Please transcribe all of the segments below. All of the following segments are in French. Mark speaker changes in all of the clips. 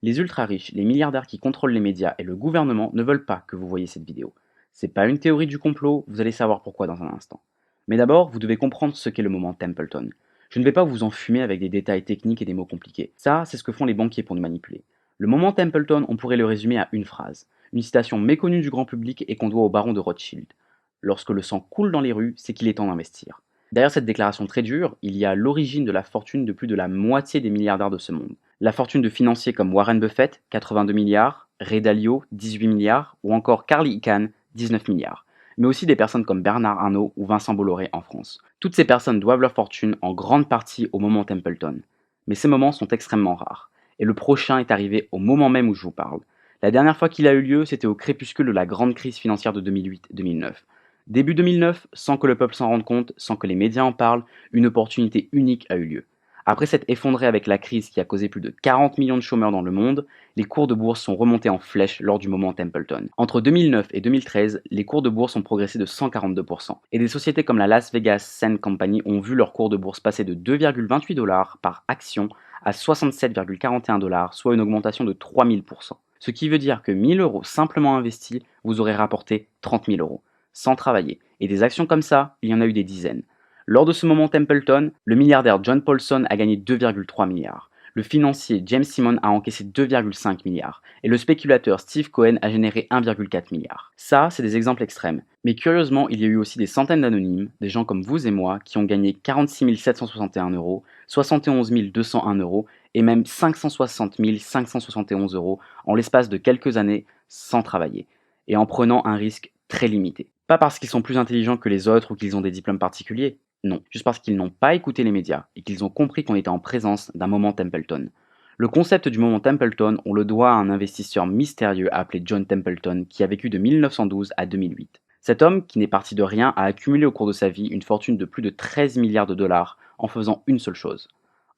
Speaker 1: Les ultra-riches, les milliardaires qui contrôlent les médias et le gouvernement ne veulent pas que vous voyez cette vidéo. C'est pas une théorie du complot, vous allez savoir pourquoi dans un instant. Mais d'abord, vous devez comprendre ce qu'est le moment Templeton. Je ne vais pas vous enfumer avec des détails techniques et des mots compliqués. Ça, c'est ce que font les banquiers pour nous manipuler. Le moment Templeton, on pourrait le résumer à une phrase. Une citation méconnue du grand public et qu'on doit au baron de Rothschild. Lorsque le sang coule dans les rues, c'est qu'il est temps d'investir. Derrière cette déclaration très dure, il y a l'origine de la fortune de plus de la moitié des milliardaires de ce monde. La fortune de financiers comme Warren Buffett, 82 milliards, Ray Dalio, 18 milliards, ou encore Carl Icahn, 19 milliards. Mais aussi des personnes comme Bernard Arnault ou Vincent Bolloré en France. Toutes ces personnes doivent leur fortune en grande partie au moment Templeton. Mais ces moments sont extrêmement rares. Et le prochain est arrivé au moment même où je vous parle. La dernière fois qu'il a eu lieu, c'était au crépuscule de la grande crise financière de 2008-2009. Début 2009, sans que le peuple s'en rende compte, sans que les médias en parlent, une opportunité unique a eu lieu. Après s'être effondré avec la crise qui a causé plus de 40 millions de chômeurs dans le monde, les cours de bourse sont remontés en flèche lors du moment Templeton. Entre 2009 et 2013, les cours de bourse ont progressé de 142%. Et des sociétés comme la Las Vegas Sands Company ont vu leur cours de bourse passer de 2,28 dollars par action à 67,41 dollars, soit une augmentation de 3000%. Ce qui veut dire que 1000 euros simplement investis vous aurez rapporté 30 000 euros, sans travailler. Et des actions comme ça, il y en a eu des dizaines. Lors de ce moment Templeton, le milliardaire John Paulson a gagné 2,3 milliards. Le financier James Simon a encaissé 2,5 milliards. Et le spéculateur Steve Cohen a généré 1,4 milliard. Ça, c'est des exemples extrêmes. Mais curieusement, il y a eu aussi des centaines d'anonymes, des gens comme vous et moi, qui ont gagné 46 761 euros, 71 201 euros et même 560 571 euros en l'espace de quelques années sans travailler. Et en prenant un risque très limité. Pas parce qu'ils sont plus intelligents que les autres ou qu'ils ont des diplômes particuliers, non, juste parce qu'ils n'ont pas écouté les médias et qu'ils ont compris qu'on était en présence d'un moment Templeton. Le concept du moment Templeton, on le doit à un investisseur mystérieux appelé John Templeton qui a vécu de 1912 à 2008. Cet homme, qui n'est parti de rien, a accumulé au cours de sa vie une fortune de plus de 13 milliards de dollars en faisant une seule chose,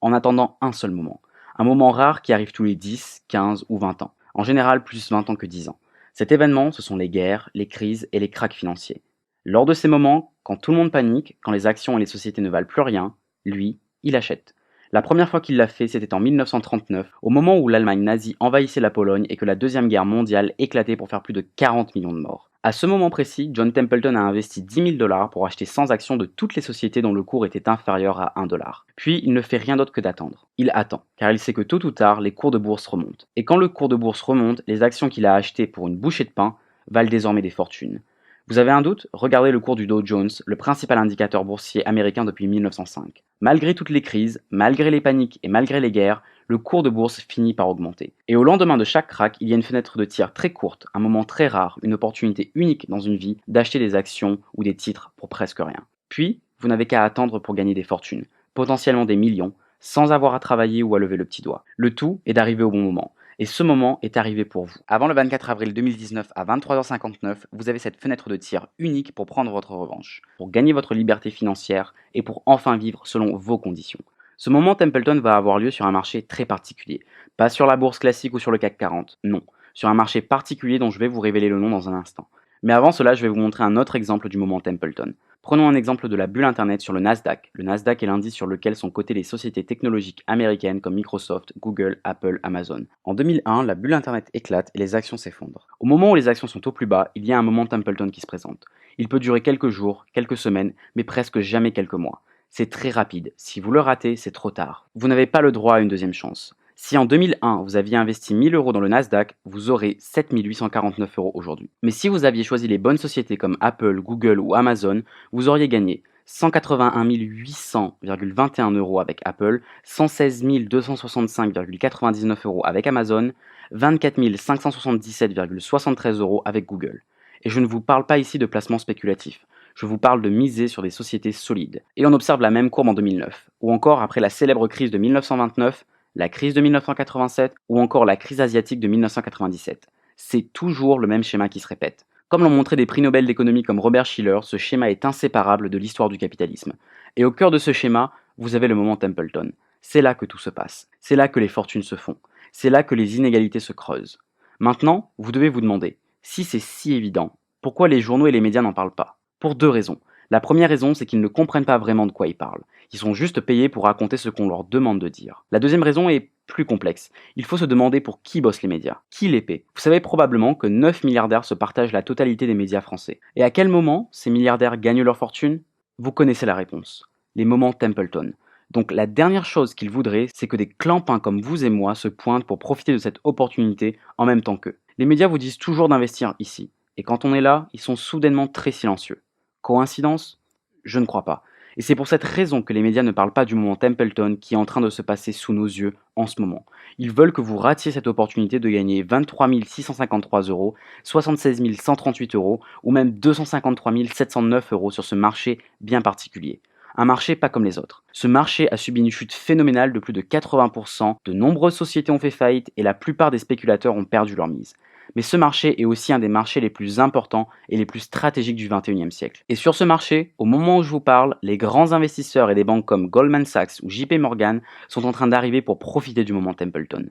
Speaker 1: en attendant un seul moment. Un moment rare qui arrive tous les 10, 15 ou 20 ans. En général plus 20 ans que 10 ans. Cet événement, ce sont les guerres, les crises et les cracks financiers. Lors de ces moments, quand tout le monde panique, quand les actions et les sociétés ne valent plus rien, lui, il achète. La première fois qu'il l'a fait, c'était en 1939, au moment où l'Allemagne nazie envahissait la Pologne et que la Deuxième Guerre mondiale éclatait pour faire plus de 40 millions de morts. À ce moment précis, John Templeton a investi 10 000 dollars pour acheter 100 actions de toutes les sociétés dont le cours était inférieur à 1 dollar. Puis, il ne fait rien d'autre que d'attendre. Il attend, car il sait que tôt ou tard, les cours de bourse remontent. Et quand le cours de bourse remonte, les actions qu'il a achetées pour une bouchée de pain valent désormais des fortunes. Vous avez un doute? Regardez le cours du Dow Jones, le principal indicateur boursier américain depuis 1905. Malgré toutes les crises, malgré les paniques et malgré les guerres, le cours de bourse finit par augmenter. Et au lendemain de chaque crack, il y a une fenêtre de tir très courte, un moment très rare, une opportunité unique dans une vie d'acheter des actions ou des titres pour presque rien. Puis, vous n'avez qu'à attendre pour gagner des fortunes, potentiellement des millions, sans avoir à travailler ou à lever le petit doigt. Le tout est d'arriver au bon moment. Et ce moment est arrivé pour vous. Avant le 24 avril 2019 à 23h59, vous avez cette fenêtre de tir unique pour prendre votre revanche, pour gagner votre liberté financière et pour enfin vivre selon vos conditions. Ce moment Templeton va avoir lieu sur un marché très particulier. Pas sur la bourse classique ou sur le CAC 40, non. Sur un marché particulier dont je vais vous révéler le nom dans un instant. Mais avant cela, je vais vous montrer un autre exemple du moment Templeton. Prenons un exemple de la bulle Internet sur le Nasdaq. Le Nasdaq est l'indice sur lequel sont cotées les sociétés technologiques américaines comme Microsoft, Google, Apple, Amazon. En 2001, la bulle Internet éclate et les actions s'effondrent. Au moment où les actions sont au plus bas, il y a un moment Templeton qui se présente. Il peut durer quelques jours, quelques semaines, mais presque jamais quelques mois. C'est très rapide. Si vous le ratez, c'est trop tard. Vous n'avez pas le droit à une deuxième chance. Si en 2001, vous aviez investi 1000 euros dans le Nasdaq, vous aurez 7849 euros aujourd'hui. Mais si vous aviez choisi les bonnes sociétés comme Apple, Google ou Amazon, vous auriez gagné 181 800,21 euros avec Apple, 116 265,99 euros avec Amazon, 24 577,73 euros avec Google. Et je ne vous parle pas ici de placements spéculatifs. Je vous parle de miser sur des sociétés solides. Et on observe la même courbe en 2009, ou encore après la célèbre crise de 1929, la crise de 1987 ou encore la crise asiatique de 1997. C'est toujours le même schéma qui se répète. Comme l'ont montré des prix Nobel d'économie comme Robert Shiller, ce schéma est inséparable de l'histoire du capitalisme. Et au cœur de ce schéma, vous avez le moment Templeton. C'est là que tout se passe. C'est là que les fortunes se font. C'est là que les inégalités se creusent. Maintenant, vous devez vous demander, si c'est si évident, pourquoi les journaux et les médias n'en parlent pas? Pour deux raisons. La première raison, c'est qu'ils ne comprennent pas vraiment de quoi ils parlent. Ils sont juste payés pour raconter ce qu'on leur demande de dire. La deuxième raison est plus complexe. Il faut se demander pour qui bossent les médias, qui les paie. Vous savez probablement que 9 milliardaires se partagent la totalité des médias français. Et à quel moment ces milliardaires gagnent leur fortune? Vous connaissez la réponse. Les moments Templeton. Donc la dernière chose qu'ils voudraient, c'est que des clampins comme vous et moi se pointent pour profiter de cette opportunité en même temps qu'eux. Les médias vous disent toujours d'investir ici. Et quand on est là, ils sont soudainement très silencieux. Coïncidence? Je ne crois pas. Et c'est pour cette raison que les médias ne parlent pas du moment Templeton qui est en train de se passer sous nos yeux en ce moment. Ils veulent que vous ratiez cette opportunité de gagner 23 653 euros, 76 138 euros ou même 253 709 euros sur ce marché bien particulier. Un marché pas comme les autres. Ce marché a subi une chute phénoménale de plus de 80%, de nombreuses sociétés ont fait faillite et la plupart des spéculateurs ont perdu leur mise. Mais ce marché est aussi un des marchés les plus importants et les plus stratégiques du XXIe siècle. Et sur ce marché, au moment où je vous parle, les grands investisseurs et des banques comme Goldman Sachs ou JP Morgan sont en train d'arriver pour profiter du moment Templeton.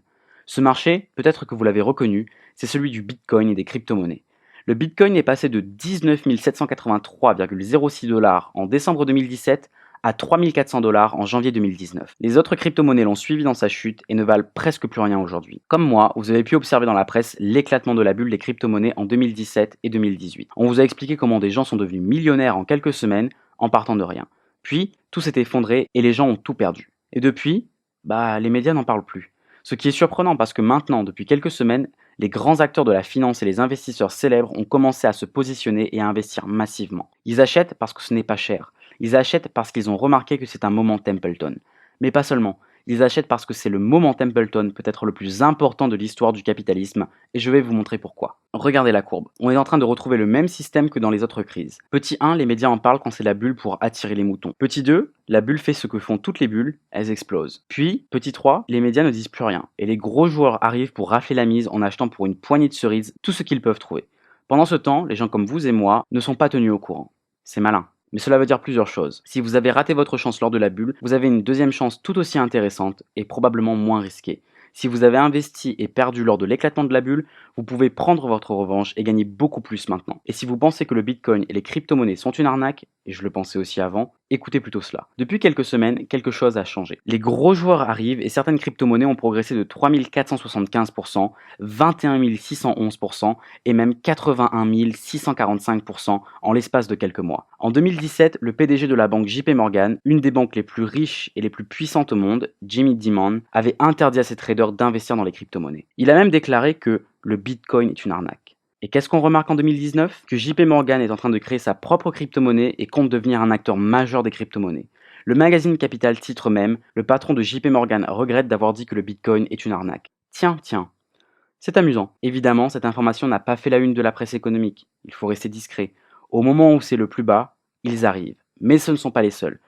Speaker 1: Ce marché, peut-être que vous l'avez reconnu, c'est celui du Bitcoin et des crypto-monnaies. Le Bitcoin est passé de 19 783,06 dollars en décembre 2017 à 3 400 dollars en janvier 2019. Les autres crypto-monnaies l'ont suivi dans sa chute et ne valent presque plus rien aujourd'hui. Comme moi, vous avez pu observer dans la presse l'éclatement de la bulle des crypto-monnaies en 2017 et 2018. On vous a expliqué comment des gens sont devenus millionnaires en quelques semaines en partant de rien. Puis, tout s'est effondré et les gens ont tout perdu. Et depuis, les médias n'en parlent plus. Ce qui est surprenant parce que maintenant, depuis quelques semaines, les grands acteurs de la finance et les investisseurs célèbres ont commencé à se positionner et à investir massivement. Ils achètent parce que ce n'est pas cher. Ils achètent parce qu'ils ont remarqué que c'est un moment Templeton. Mais pas seulement. Ils achètent parce que c'est le moment Templeton peut-être le plus important de l'histoire du capitalisme, et je vais vous montrer pourquoi. Regardez la courbe. On est en train de retrouver le même système que dans les autres crises. Petit 1, les médias en parlent quand c'est la bulle pour attirer les moutons. Petit 2, la bulle fait ce que font toutes les bulles, elles explosent. Puis, petit 3, les médias ne disent plus rien, et les gros joueurs arrivent pour rafler la mise en achetant pour une poignée de cerises tout ce qu'ils peuvent trouver. Pendant ce temps, les gens comme vous et moi ne sont pas tenus au courant. C'est malin. Mais cela veut dire plusieurs choses. Si vous avez raté votre chance lors de la bulle, vous avez une deuxième chance tout aussi intéressante et probablement moins risquée. Si vous avez investi et perdu lors de l'éclatement de la bulle, vous pouvez prendre votre revanche et gagner beaucoup plus maintenant. Et si vous pensez que le Bitcoin et les crypto-monnaies sont une arnaque, et je le pensais aussi avant, écoutez plutôt cela. Depuis quelques semaines, quelque chose a changé. Les gros joueurs arrivent et certaines crypto-monnaies ont progressé de 3475%, 21 611% et même 81 645% en l'espace de quelques mois. En 2017, le PDG de la banque JP Morgan, une des banques les plus riches et les plus puissantes au monde, Jamie Dimon, avait interdit à ses traders d'investir dans les crypto-monnaies. Il a même déclaré que le Bitcoin est une arnaque. Et qu'est-ce qu'on remarque en 2019? Que JP Morgan est en train de créer sa propre crypto-monnaie et compte devenir un acteur majeur des crypto-monnaies. Le magazine Capital titre même, le patron de JP Morgan regrette d'avoir dit que le Bitcoin est une arnaque. Tiens. C'est amusant. Évidemment, cette information n'a pas fait la une de la presse économique. Il faut rester discret. Au moment où c'est le plus bas, ils arrivent. Mais ce ne sont pas les seuls.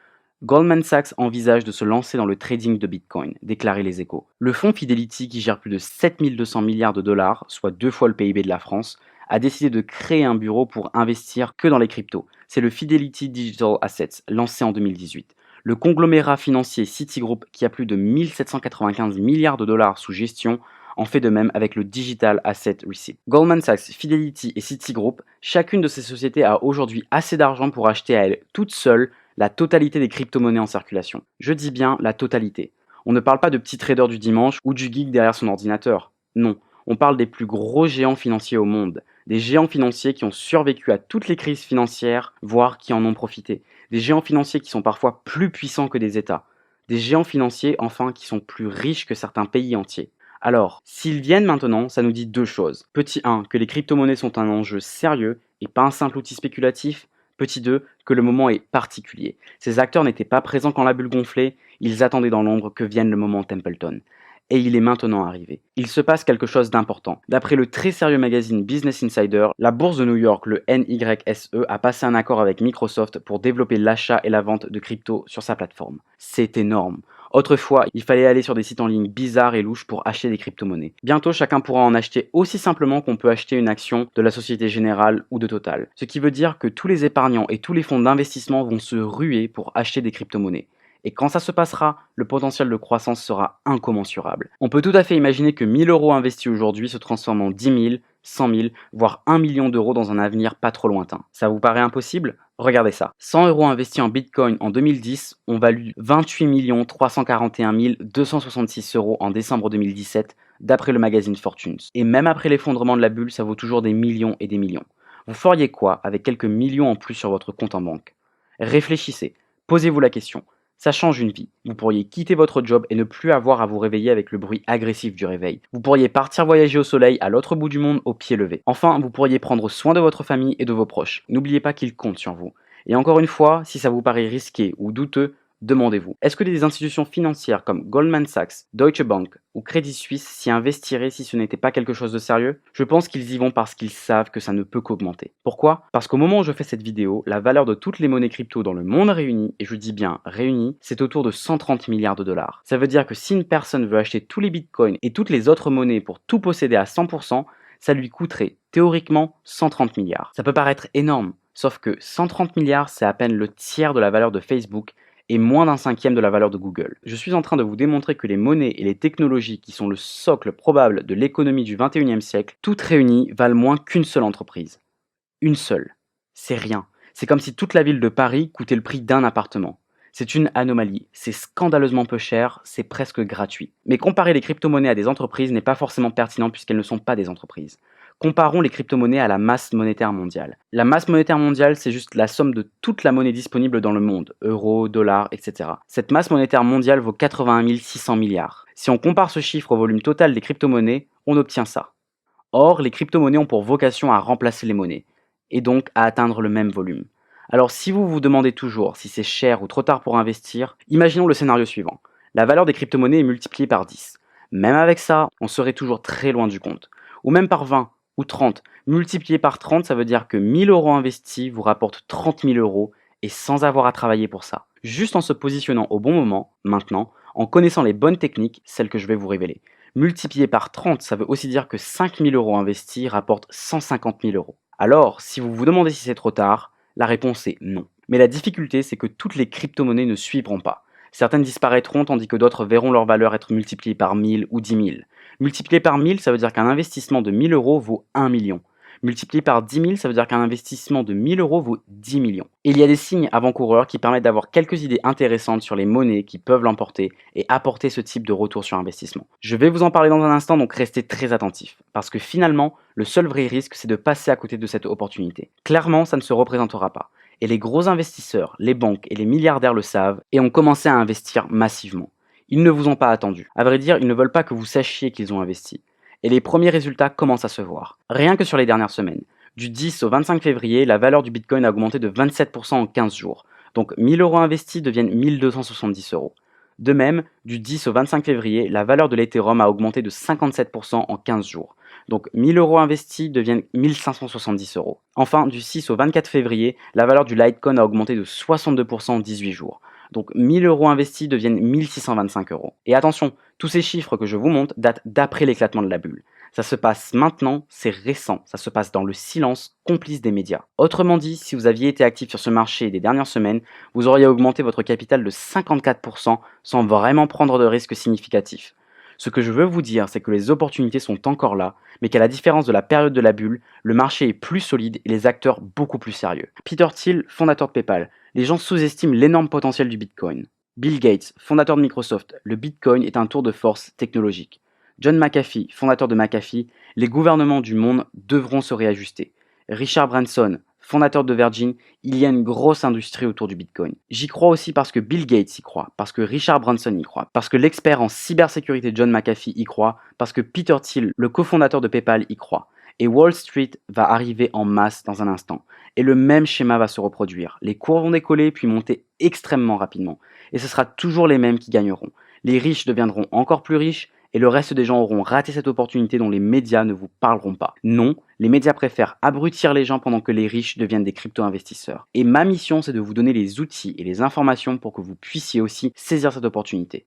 Speaker 1: Goldman Sachs envisage de se lancer dans le trading de Bitcoin, déclarait les Échos. Le fonds Fidelity, qui gère plus de 7200 milliards de dollars, soit 2 fois le PIB de la France, a décidé de créer un bureau pour investir que dans les cryptos. C'est le Fidelity Digital Assets, lancé en 2018. Le conglomérat financier Citigroup, qui a plus de 1795 milliards de dollars sous gestion, en fait de même avec le Digital Asset Receipt. Goldman Sachs, Fidelity et Citigroup, chacune de ces sociétés a aujourd'hui assez d'argent pour acheter à elle toute seule la totalité des crypto-monnaies en circulation. Je dis bien la totalité. On ne parle pas de petits traders du dimanche ou du geek derrière son ordinateur. Non, on parle des plus gros géants financiers au monde. Des géants financiers qui ont survécu à toutes les crises financières, voire qui en ont profité. Des géants financiers qui sont parfois plus puissants que des États. Des géants financiers, enfin, qui sont plus riches que certains pays entiers. Alors, s'ils viennent maintenant, ça nous dit deux choses. Petit 1, que les crypto-monnaies sont un enjeu sérieux et pas un simple outil spéculatif. Petit 2, que le moment est particulier. Ces acteurs n'étaient pas présents quand la bulle gonflait, ils attendaient dans l'ombre que vienne le moment Templeton. Et il est maintenant arrivé. Il se passe quelque chose d'important. D'après le très sérieux magazine Business Insider, la bourse de New York, le NYSE, a passé un accord avec Microsoft pour développer l'achat et la vente de crypto sur sa plateforme. C'est énorme. Autrefois, il fallait aller sur des sites en ligne bizarres et louches pour acheter des crypto-monnaies. Bientôt, chacun pourra en acheter aussi simplement qu'on peut acheter une action de la Société Générale ou de Total. Ce qui veut dire que tous les épargnants et tous les fonds d'investissement vont se ruer pour acheter des crypto-monnaies. Et quand ça se passera, le potentiel de croissance sera incommensurable. On peut tout à fait imaginer que 1000 € investis aujourd'hui se transforment en 10 000, 100 000, voire 1 million d'euros dans un avenir pas trop lointain. Ça vous paraît impossible? Regardez ça. 100 euros investis en Bitcoin en 2010 ont valu 28 341 266 euros en décembre 2017, d'après le magazine Fortunes. Et même après l'effondrement de la bulle, ça vaut toujours des millions et des millions. Vous feriez quoi avec quelques millions en plus sur votre compte en banque? Réfléchissez, posez-vous la question. Ça change une vie. Vous pourriez quitter votre job et ne plus avoir à vous réveiller avec le bruit agressif du réveil. Vous pourriez partir voyager au soleil à l'autre bout du monde au pied levé. Enfin, vous pourriez prendre soin de votre famille et de vos proches. N'oubliez pas qu'ils comptent sur vous. Et encore une fois, si ça vous paraît risqué ou douteux, demandez-vous, est-ce que des institutions financières comme Goldman Sachs, Deutsche Bank ou Credit Suisse s'y investiraient si ce n'était pas quelque chose de sérieux? Je pense qu'ils y vont parce qu'ils savent que ça ne peut qu'augmenter. Pourquoi? Parce qu'au moment où je fais cette vidéo, la valeur de toutes les monnaies crypto dans le monde réuni, et je dis bien réuni, c'est autour de 130 milliards de dollars. Ça veut dire que si une personne veut acheter tous les bitcoins et toutes les autres monnaies pour tout posséder à 100%, ça lui coûterait théoriquement 130 milliards. Ça peut paraître énorme, sauf que 130 milliards, c'est à peine le tiers de la valeur de Facebook et moins d'un cinquième de la valeur de Google. Je suis en train de vous démontrer que les monnaies et les technologies qui sont le socle probable de l'économie du 21e siècle, toutes réunies, valent moins qu'une seule entreprise. Une seule. C'est rien. C'est comme si toute la ville de Paris coûtait le prix d'un appartement. C'est une anomalie, c'est scandaleusement peu cher, c'est presque gratuit. Mais comparer les crypto-monnaies à des entreprises n'est pas forcément pertinent puisqu'elles ne sont pas des entreprises. Comparons les crypto-monnaies à la masse monétaire mondiale. La masse monétaire mondiale, c'est juste la somme de toute la monnaie disponible dans le monde, euros, dollars, etc. Cette masse monétaire mondiale vaut 81 600 milliards. Si on compare ce chiffre au volume total des crypto-monnaies, on obtient ça. Or, les crypto-monnaies ont pour vocation à remplacer les monnaies, et donc à atteindre le même volume. Alors si vous vous demandez toujours si c'est cher ou trop tard pour investir, imaginons le scénario suivant. La valeur des crypto-monnaies est multipliée par 10. Même avec ça, on serait toujours très loin du compte. Ou même par 20 ou 30. Multiplié par 30, ça veut dire que 1000 euros investis vous rapportent 30 000 euros et sans avoir à travailler pour ça. Juste en se positionnant au bon moment, maintenant, en connaissant les bonnes techniques, celles que je vais vous révéler. Multiplié par 30, ça veut aussi dire que 5 000 euros investis rapportent 150 000 euros. Alors, si vous vous demandez si c'est trop tard, la réponse est non. Mais la difficulté, c'est que toutes les crypto-monnaies ne suivront pas. Certaines disparaîtront tandis que d'autres verront leur valeur être multipliée par 1000 ou 10 000. Multiplié par 1000, ça veut dire qu'un investissement de 1000 euros vaut 1 million. Multiplié par 10 000, ça veut dire qu'un investissement de 1000 euros vaut 10 millions. Et il y a des signes avant-coureurs qui permettent d'avoir quelques idées intéressantes sur les monnaies qui peuvent l'emporter et apporter ce type de retour sur investissement. Je vais vous en parler dans un instant, donc restez très attentifs. Parce que finalement, le seul vrai risque, c'est de passer à côté de cette opportunité. Clairement, ça ne se représentera pas. Et les gros investisseurs, les banques et les milliardaires le savent et ont commencé à investir massivement. Ils ne vous ont pas attendu. À vrai dire, ils ne veulent pas que vous sachiez qu'ils ont investi. Et les premiers résultats commencent à se voir. Rien que sur les dernières semaines. Du 10 au 25 février, la valeur du Bitcoin a augmenté de 27% en 15 jours. Donc 1000 euros investis deviennent 1270 euros. De même, du 10 au 25 février, la valeur de l'Ethereum a augmenté de 57% en 15 jours. Donc 1000 euros investis deviennent 1570 euros. Enfin, du 6 au 24 février, la valeur du Litecoin a augmenté de 62% en 18 jours. Donc 1000 euros investis deviennent 1625 euros. Et attention, tous ces chiffres que je vous montre datent d'après l'éclatement de la bulle. Ça se passe maintenant, c'est récent, ça se passe dans le silence complice des médias. Autrement dit, si vous aviez été actif sur ce marché des dernières semaines, vous auriez augmenté votre capital de 54% sans vraiment prendre de risques significatifs. Ce que je veux vous dire, c'est que les opportunités sont encore là, mais qu'à la différence de la période de la bulle, le marché est plus solide et les acteurs beaucoup plus sérieux. Peter Thiel, fondateur de PayPal, les gens sous-estiment l'énorme potentiel du Bitcoin. Bill Gates, fondateur de Microsoft, le Bitcoin est un tour de force technologique. John McAfee, fondateur de McAfee, les gouvernements du monde devront se réajuster. Richard Branson, fondateur de Virgin, il y a une grosse industrie autour du Bitcoin. J'y crois aussi parce que Bill Gates y croit, parce que Richard Branson y croit, parce que l'expert en cybersécurité John McAfee y croit, parce que Peter Thiel, le cofondateur de PayPal, y croit. Et Wall Street va arriver en masse dans un instant. Et le même schéma va se reproduire. Les cours vont décoller puis monter extrêmement rapidement. Et ce sera toujours les mêmes qui gagneront. Les riches deviendront encore plus riches et le reste des gens auront raté cette opportunité dont les médias ne vous parleront pas. Non, les médias préfèrent abrutir les gens pendant que les riches deviennent des crypto-investisseurs. Et ma mission, c'est de vous donner les outils et les informations pour que vous puissiez aussi saisir cette opportunité.